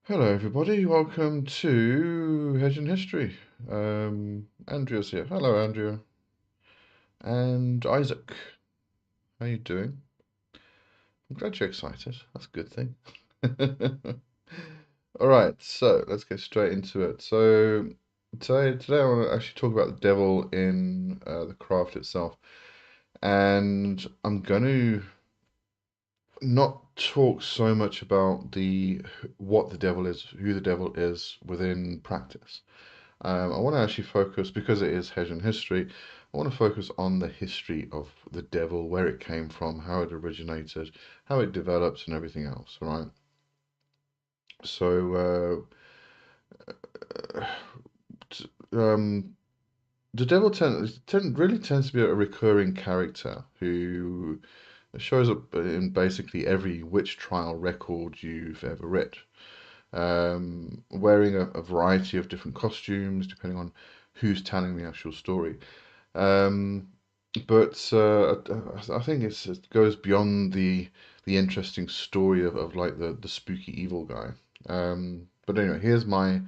Hello, everybody. Welcome to Hedge History. Andrea's here. Hello, Andrea. And Isaac. How you doing? I'm glad you're excited. That's a good thing. All right, so let's get straight into it. So today I want to actually talk about the devil in the craft itself, and I'm going to not talk so much about the what the devil is, who the devil is within practice. I want to actually focus, because it is Hedge History, I want to focus on the history of the devil, where it came from, how it originated, how it developed, and everything else. All right. So, uh, um, the devil really tends to be a recurring character who shows up in basically every witch trial record you've ever read, wearing a variety of different costumes depending on who's telling the actual story. Um, but I think it goes beyond the interesting story of like the spooky evil guy. But anyway, here's my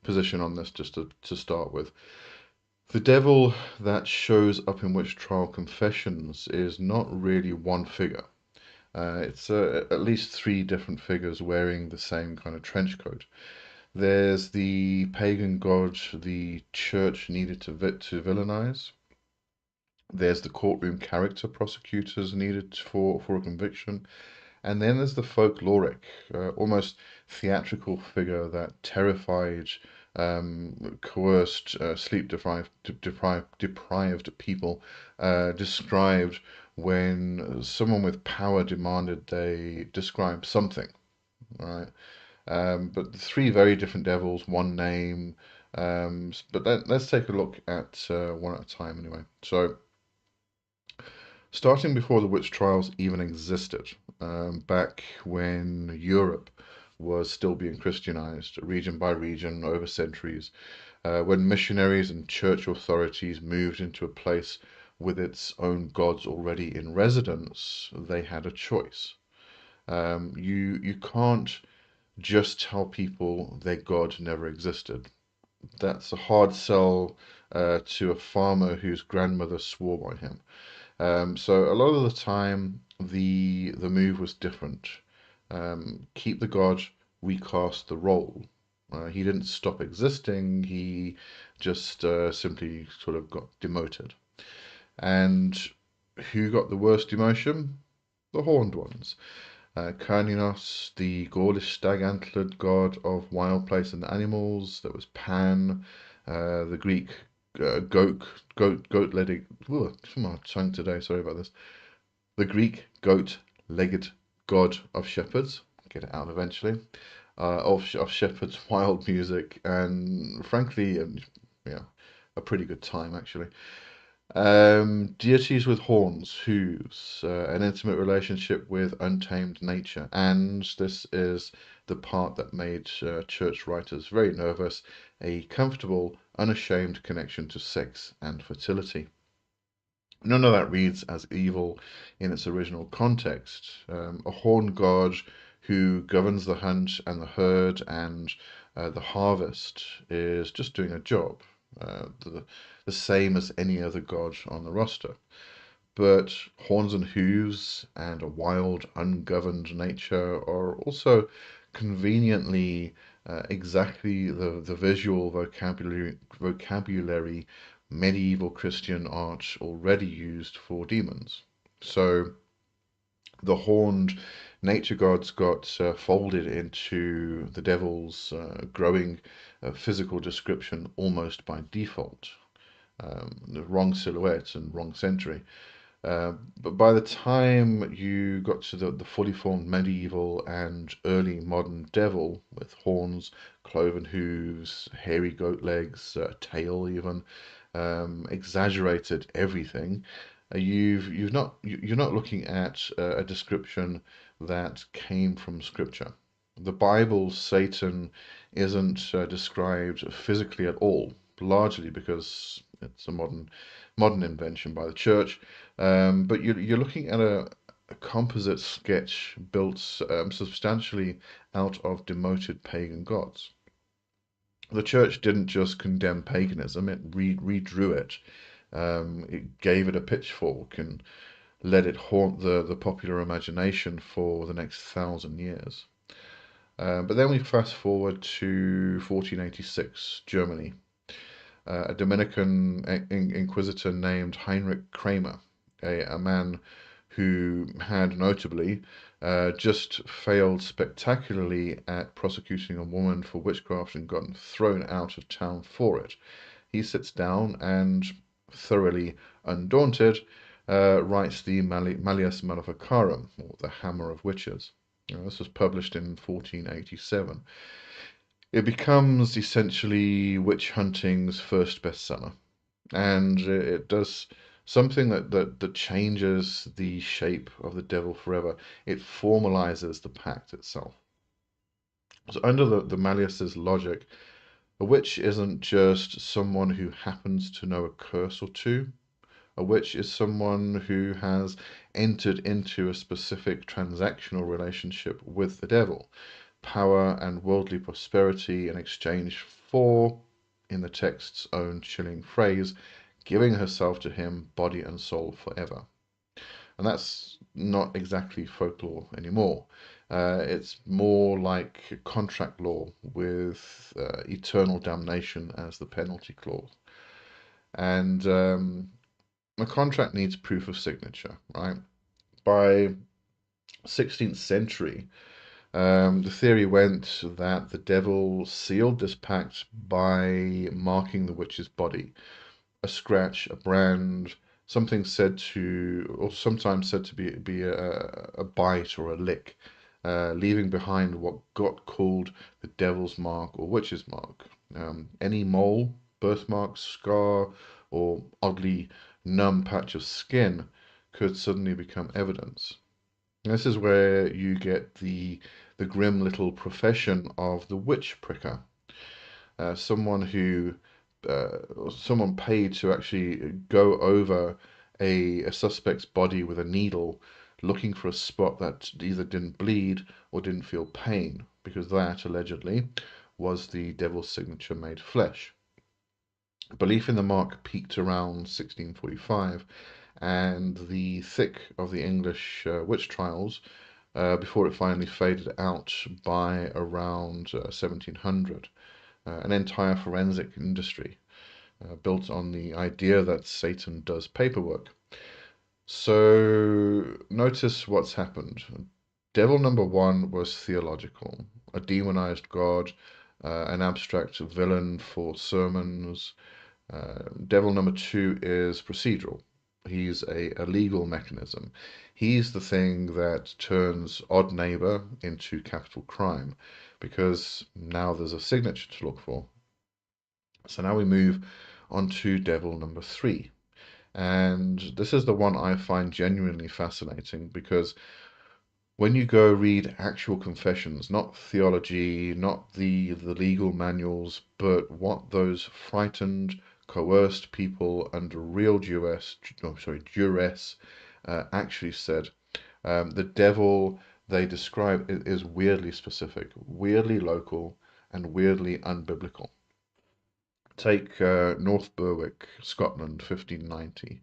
position on this just to start with. The devil that shows up in witch trial confessions is not really one figure. It's at least three different figures wearing the same kind of trench coat. There's the pagan god the church needed to villainize. There's the courtroom character prosecutors needed for a conviction. And then there's the folkloric, almost theatrical figure that terrified, coerced, deprived people, described when someone with power demanded they describe something, right? But three very different devils, one name. But let's take a look at one at a time anyway. So, starting before the witch trials even existed, back when Europe was still being Christianized, region by region, over centuries, when missionaries and church authorities moved into a place with its own gods already in residence, they had a choice. You can't just tell people their God never existed. That's a hard sell to a farmer whose grandmother swore by him. So a lot of the time, the move was different. Keep the god, recast the role. He didn't stop existing. He just simply sort of got demoted. And who got the worst demotion? The horned ones. Cernunnos, the Gaulish stag-antlered god of wild place and animals. There was Pan, the Greek goat-legged. Come on, tongue today. Sorry about this. The Greek goat-legged god of shepherds. Get it out eventually. Of shepherds, wild music, and frankly, yeah, a pretty good time actually. Deities with horns, hooves, an intimate relationship with untamed nature, and this is the part that made church writers very nervous, a comfortable, unashamed connection to sex and fertility. None of that reads as evil in its original context. A horned god who governs the hunt and the herd and the harvest is just doing a job, the same as any other god on the roster. But horns and hooves and a wild, ungoverned nature are also conveniently exactly the visual vocabulary medieval Christian art already used for demons. So the horned nature gods got folded into the devil's growing physical description almost by default. The wrong silhouette and wrong century. But by the time you got to the fully formed medieval and early modern devil with horns, cloven hooves, hairy goat legs, tail even, exaggerated everything, you're not looking at a description that came from scripture. The Bible, Satan isn't described physically at all, largely because it's a modern invention by the church. But you're looking at a composite sketch built substantially out of demoted pagan gods. The church didn't just condemn paganism, it redrew it. It gave it a pitchfork and let it haunt the popular imagination for the next 1,000 years. But then we fast forward to 1486, Germany. A Dominican inquisitor named Heinrich Kramer, a man who had notably just failed spectacularly at prosecuting a woman for witchcraft and gotten thrown out of town for it. He sits down and, thoroughly undaunted, writes the Malleus Maleficarum, or the Hammer of Witches. This was published in 1487. It becomes essentially witch hunting's first bestseller, and it does something that changes the shape of the devil forever. It formalizes the pact itself. So under the Malleus's logic, a witch isn't just someone who happens to know a curse or two. A witch is someone who has entered into a specific transactional relationship with the devil, power and worldly prosperity in exchange for, in the text's own chilling phrase, giving herself to him body and soul forever. And that's not exactly folklore anymore. It's more like contract law with eternal damnation as the penalty clause. And a contract needs proof of signature, right? By 16th century, the theory went that the devil sealed this pact by marking the witch's body, a scratch, a brand, something said to, or sometimes said to be a bite or a lick, leaving behind what got called the devil's mark or witch's mark. Any mole, birthmark, scar, or oddly numb patch of skin could suddenly become evidence. And this is where you get the grim little profession of the witch pricker, someone who someone paid to actually go over a suspect's body with a needle, looking for a spot that either didn't bleed or didn't feel pain, because that allegedly was the devil's signature made flesh. Belief in the mark peaked around 1645, and the thick of the English witch trials before it finally faded out by around 1700. An entire forensic industry built on the idea that Satan does paperwork. So notice what's happened. Devil number one was theological, a demonized god, an abstract villain for sermons. Devil number two is procedural. He's a legal mechanism. He's the thing that turns odd neighbor into capital crime, because now there's a signature to look for. So now we move on to devil number three. And this is the one I find genuinely fascinating, because when you go read actual confessions, not theology, not the legal manuals, but what those frightened, coerced people under real duress actually said, the devil they describe is weirdly specific, weirdly local, and weirdly unbiblical. Take North Berwick, Scotland, 1590.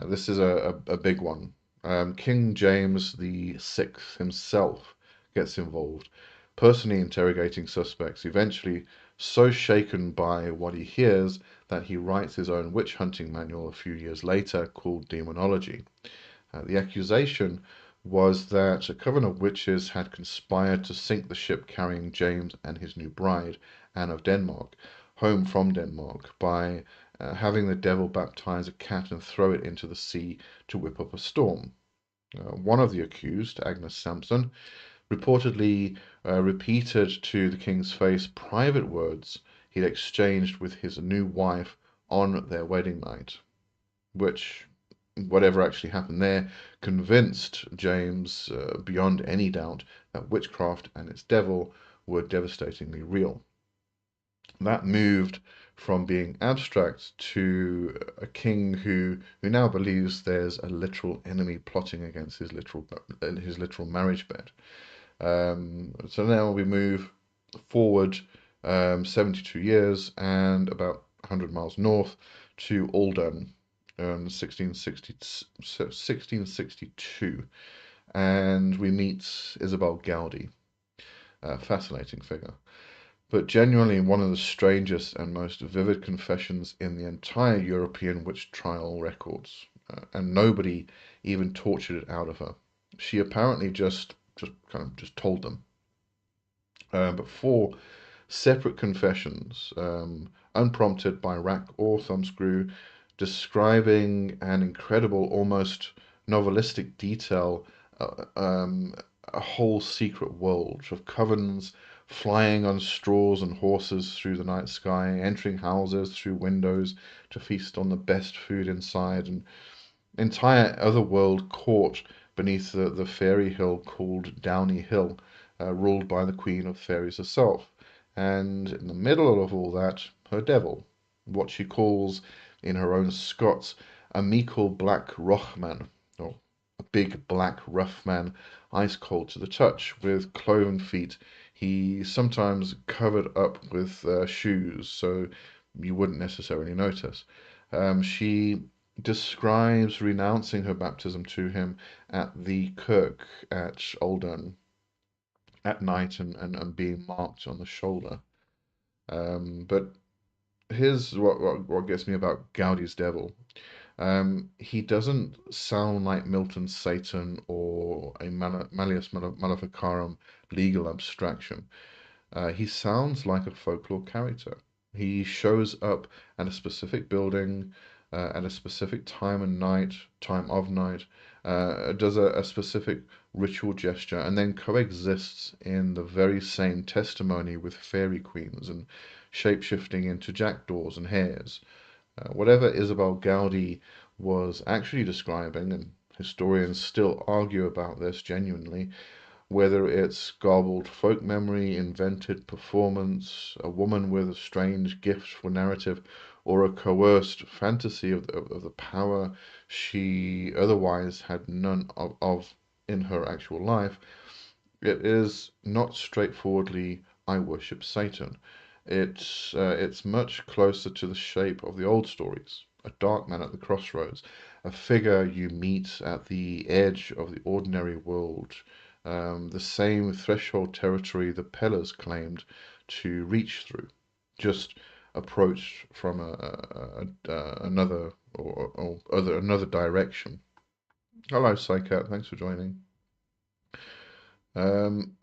This is a big one. King James VI himself gets involved, personally interrogating suspects, eventually so shaken by what he hears that he writes his own witch hunting manual a few years later called Demonology. The accusation was that a coven of witches had conspired to sink the ship carrying James and his new bride, Anne of Denmark, home from Denmark by having the devil baptize a cat and throw it into the sea to whip up a storm. One of the accused, Agnes Sampson, reportedly repeated to the king's face private words he'd exchanged with his new wife on their wedding night, which, whatever actually happened there, convinced James beyond any doubt that witchcraft and its devil were devastatingly real. That moved from being abstract to a king who now believes there's a literal enemy plotting against his literal marriage bed. So now we move forward 72 years and about 100 miles north to Auldearn in 1662, and we meet Isobel Gowdie, a fascinating figure, but genuinely one of the strangest and most vivid confessions in the entire European witch trial records, and nobody even tortured it out of her. She apparently just told them. But four separate confessions, unprompted by rack or thumbscrew, describing an incredible, almost novelistic detail, a whole secret world of covens flying on straws and horses through the night sky, entering houses through windows to feast on the best food inside, and entire otherworld court beneath the fairy hill called Downy Hill, ruled by the Queen of Fairies herself. And in the middle of all that, her devil, what she calls in her own Scots a meikle blak roch man, or a big black rough man, ice cold to the touch, with cloven feet. He sometimes covered up with shoes, so you wouldn't necessarily notice. She describes renouncing her baptism to him at the kirk at Auldearn at night and being marked on the shoulder. But here's what gets me about Gowdie's devil. He doesn't sound like Milton's Satan or a Malleus Maleficarum legal abstraction. He sounds like a folklore character. He shows up at a specific building, at a specific time of night, does a specific ritual gesture, and then coexists in the very same testimony with fairy queens and shapeshifting into jackdaws and hares. Whatever Isobel Gowdie was actually describing, and historians still argue about this genuinely, whether it's garbled folk memory, invented performance, a woman with a strange gift for narrative, or a coerced fantasy of the power she otherwise had none of in her actual life, it is not straightforwardly, I worship Satan. It's much closer to the shape of the old stories. A dark man at the crossroads, a figure you meet at the edge of the ordinary world, the same threshold territory the Pellers claimed to reach through, just approached from another or other another direction. Hello, Psycat. Thanks for joining. Um,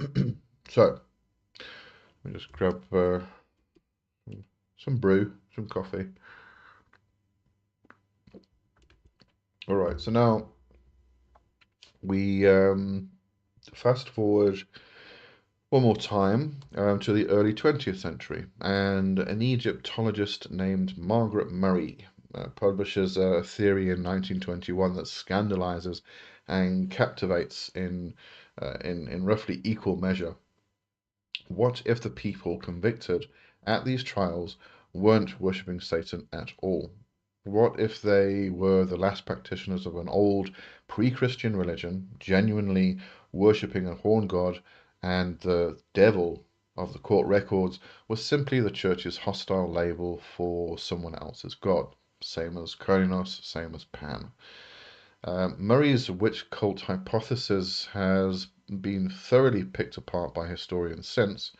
so let me just grab some brew, some coffee. All right, so now we fast forward one more time to the early 20th century, and an Egyptologist named Margaret Murray publishes a theory in 1921 that scandalizes and captivates in roughly equal measure. What if the people convicted at these trials weren't worshipping Satan at all? What if they were the last practitioners of an old pre-Christian religion, genuinely worshipping a horn god, and the devil of the court records was simply the church's hostile label for someone else's god, same as Cernunnos, same as Pan? Murray's witch cult hypothesis has been thoroughly picked apart by historians since.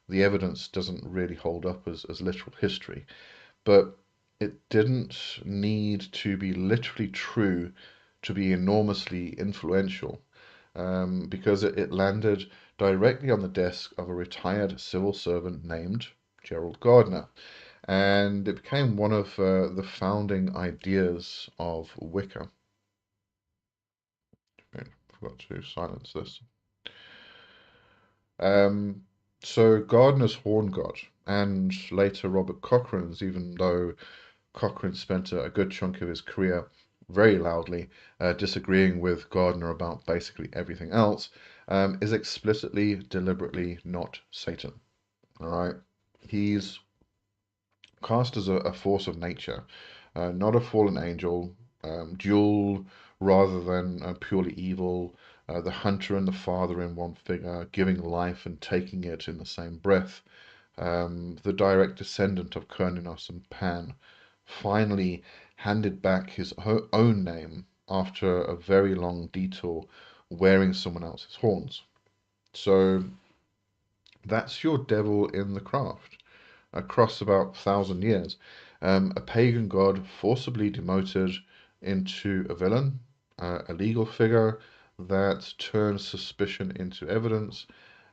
The evidence doesn't really hold up as literal history, but it didn't need to be literally true to be enormously influential, because it landed directly on the desk of a retired civil servant named Gerald Gardner, and it became one of the founding ideas of Wicca. Okay, forgot to silence this. So Gardner's horn god, and later Robert Cochrane's, even though Cochrane spent a good chunk of his career very loudly disagreeing with Gardner about basically everything else, is explicitly, deliberately not Satan. All right, he's cast as a force of nature, not a fallen angel, dual rather than purely evil, the hunter and the father in one figure, giving life and taking it in the same breath, the direct descendant of Cernunnos and Pan, finally handed back his own name after a very long detour, wearing someone else's horns. So that's your devil in the craft. Across about 1,000 years, a pagan god forcibly demoted into a villain, a legal figure that turns suspicion into evidence,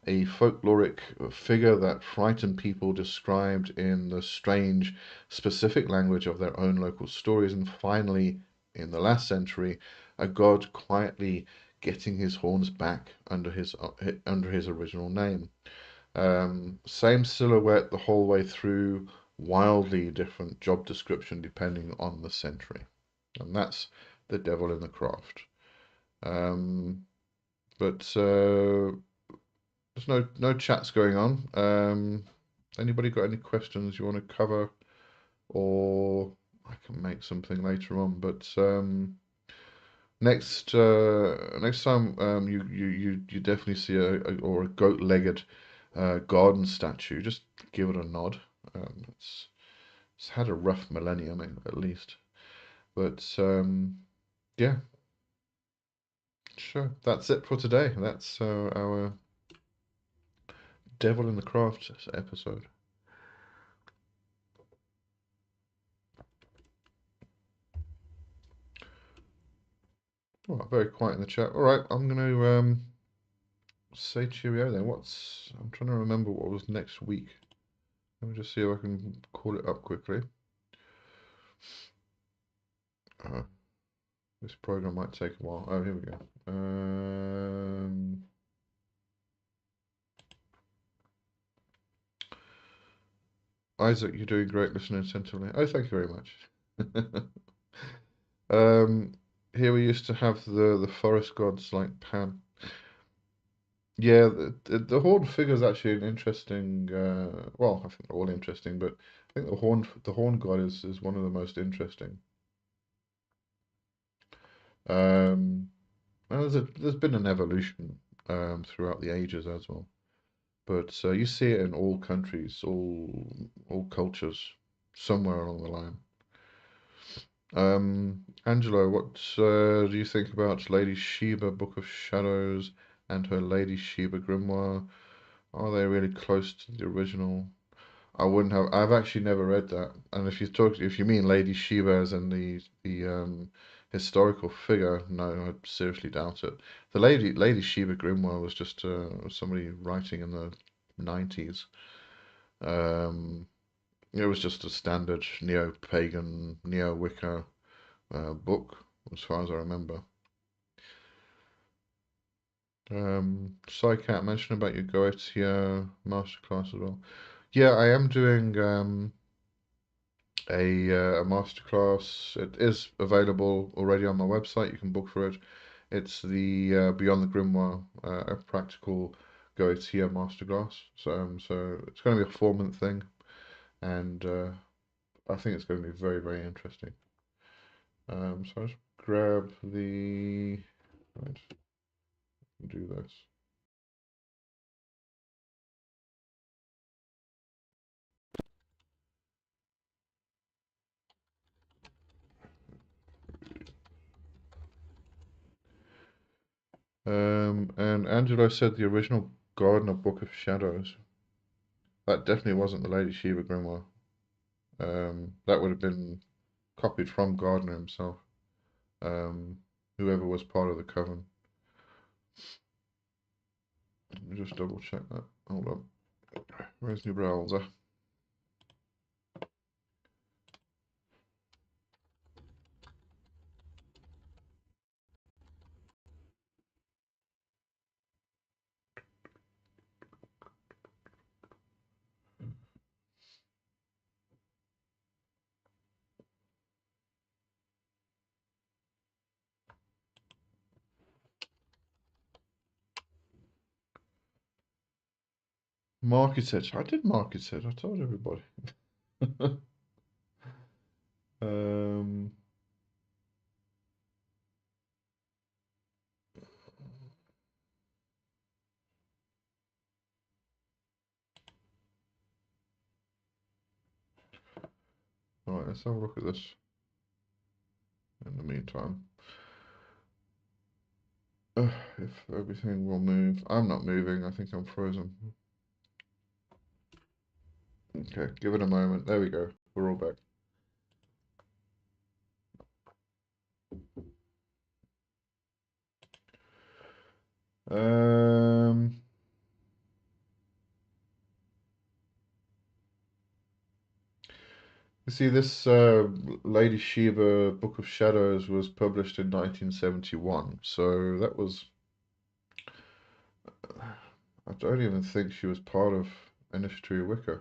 a folkloric figure that frightened people described in the strange, specific language of their own local stories, and finally, in the last century, a god quietly getting his horns back under his original name. Same silhouette the whole way through, wildly different job description depending on the century. And that's the devil in the craft. Um, but there's no chats going on. Anybody got any questions you want to cover, or I can make something later on. But next time you definitely see a goat-legged garden statue, just give it a nod. It's had a rough millennium at least, but yeah, sure. That's it for today. That's our Devil in the Craft episode. All right, very quiet in the chat. All right, I'm going to say cheerio then. I'm trying to remember what was next week. Let me just see if I can call it up quickly. Uh, this program might take a while. Oh, here we go. Isaac, you're doing great listening attentively. Oh, thank you very much. Here we used to have the forest gods like Pan. Yeah, the horn figure is actually an interesting. Well, I think they're all interesting, but I think the horn god is one of the most interesting. Um, and there's been an evolution throughout the ages as well. But you see it in all countries, all cultures, somewhere along the line. Angelo, what do you think about Lady Sheba Book of Shadows and her Lady Sheba Grimoire? Are they really close to the original? I wouldn't have. I've actually never read that. And if you mean Lady Sheba as in the historical figure, no, I seriously doubt it. The Lady Sheba Grimoire was just somebody writing in the 90s. Um, it was just a standard neo-pagan, neo-Wicca book, as far as I remember. Psycat, mention about your Goetia masterclass as well. Yeah, I am doing a masterclass. It is available already on my website. You can book for it. It's the Beyond the Grimoire, a practical Goetia masterclass. So it's going to be a 4-month thing, and I think it's going to be very, very interesting. So I'll just grab the. Right, do this. And Angelo said the original Gardner Book of Shadows. That definitely wasn't the Lady Shiva Grimoire. That would have been copied from Gardner himself. Whoever was part of the coven. Let me just double check that. Hold on. Where's your browser? Market it. I did market it. I told everybody. Um, all right, let's have a look at this in the meantime. If everything will move. I'm not moving, I think I'm frozen. Okay, give it a moment. There we go. We're all back. Um, you see, this Lady Shiva Book of Shadows was published in 1971, so that was. I don't even think she was part of Initiatory Wicca.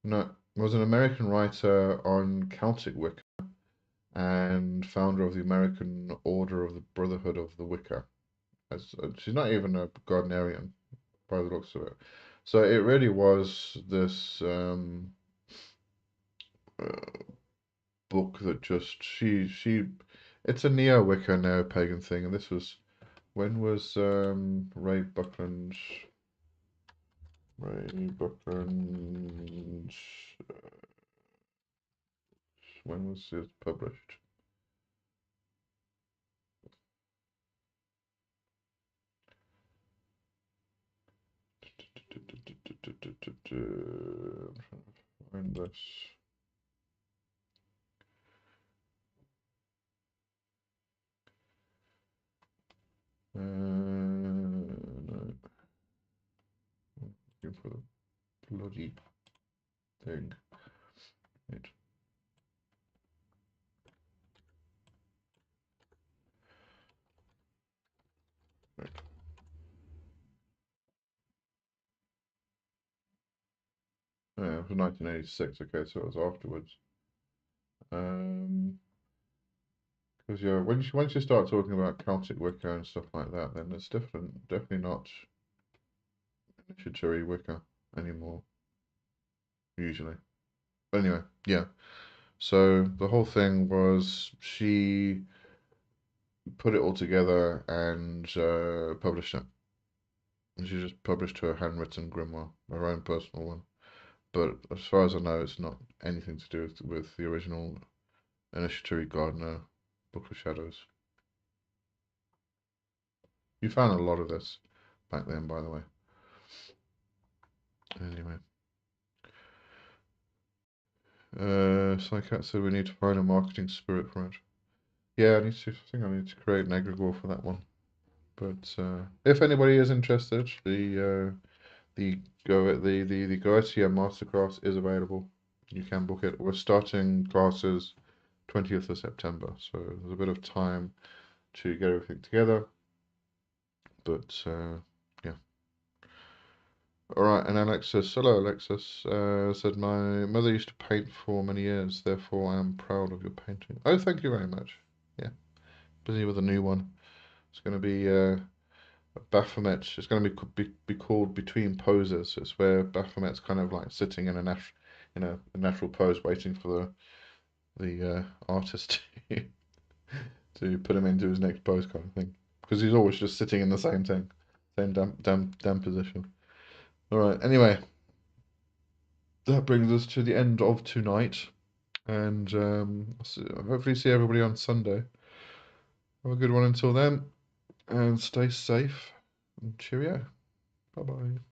No, was an American writer on Celtic Wicca and founder of the American Order of the Brotherhood of the Wicca. She's not even a Gardnerian by the looks of it. So it really was this uh, book that just it's a neo-Wicca, neo-pagan thing, and this was when was Ray Buckland's when was it published? Find this. No, looking for the bloody thing. Wait. Right. Yeah, it was 1986. Okay, so it was afterwards. Because yeah, once you start talking about Celtic Wicca and stuff like that, then it's definitely not initiatory Wicca anymore. Usually. But anyway, yeah. So the whole thing was she put it all together and published it. And she just published her handwritten grimoire, her own personal one. But as far as I know, it's not anything to do with the original Initiatory Gardner Book of Shadows. You found a lot of this back then, by the way. Anyway. Psycat said we need to find a marketing spirit for it. Yeah, I think I need to create an egregore for that one. But if anybody is interested, the Goetia Masterclass is available. You can book it. We're starting classes 20th of September, so there's a bit of time to get everything together. But yeah. All right, and Alexis, hello Alexis, said my mother used to paint for many years, therefore I am proud of your painting. Oh, thank you very much. Yeah, busy with a new one. It's going to be Baphomet. It's going to be called Between Poses. It's where Baphomet's kind of like sitting in a natural pose, waiting for the artist to put him into his next pose, kind of thing. Because he's always just sitting in the same thing, same damn position. All right. Anyway, that brings us to the end of tonight, and hopefully see everybody on Sunday. Have a good one until then, and stay safe. And cheerio. Bye bye.